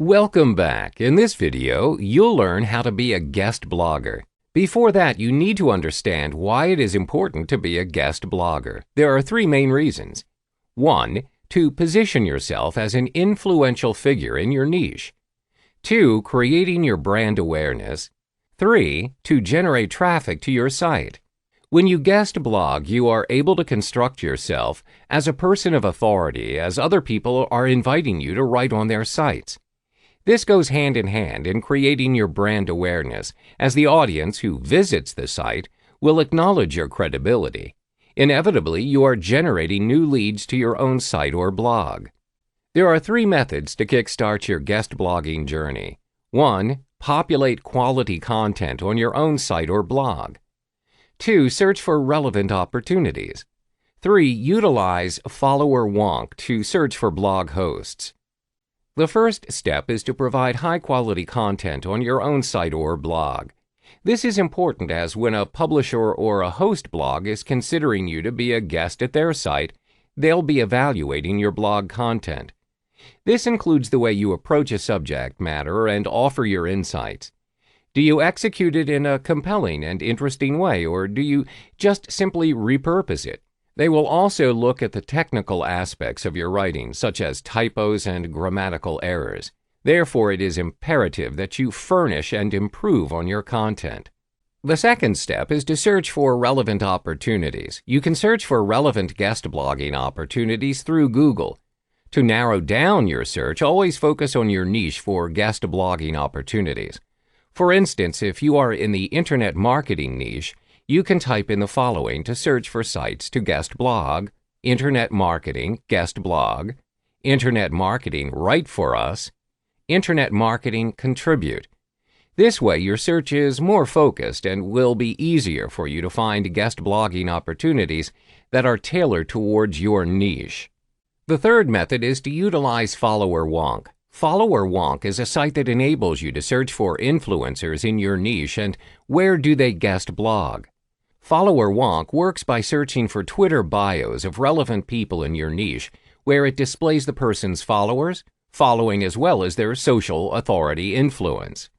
Welcome back. In this video, you'll learn how to be a guest blogger. Before that, you need to understand why it is important to be a guest blogger. There are three main reasons. 1. To position yourself as an influential figure in your niche. 2. Creating your brand awareness. 3. To generate traffic to your site. When you guest blog, you are able to construct yourself as a person of authority as other people are inviting you to write on their sites. This goes hand in hand in creating your brand awareness, as the audience who visits the site will acknowledge your credibility. Inevitably, you are generating new leads to your own site or blog. There are three methods to kickstart your guest blogging journey. 1. Populate quality content on your own site or blog. 2. Search for relevant opportunities. 3. Utilize follower wonk to search for blog hosts. The first step is to provide high-quality content on your own site or blog. This is important as when a publisher or a host blog is considering you to be a guest at their site, they'll be evaluating your blog content. This includes the way you approach a subject matter and offer your insights. Do you execute it in a compelling and interesting way, or do you just simply repurpose it? They will also look at the technical aspects of your writing, such as typos and grammatical errors. Therefore, it is imperative that you furnish and improve on your content. The second step is to search for relevant opportunities. You can search for relevant guest blogging opportunities through Google. To narrow down your search, always focus on your niche for guest blogging opportunities. For instance, if you are in the internet marketing niche, you can type in the following to search for sites to guest blog: Internet Marketing Guest Blog, Internet Marketing Write for Us, Internet Marketing Contribute. This way, your search is more focused and will be easier for you to find guest blogging opportunities that are tailored towards your niche. The third method is to utilize follower wonk. Follower wonk is a site that enables you to search for influencers in your niche and where do they guest blog. Follower wonk works by searching for Twitter bios of relevant people in your niche, where it displays the person's following as well as their social authority influence.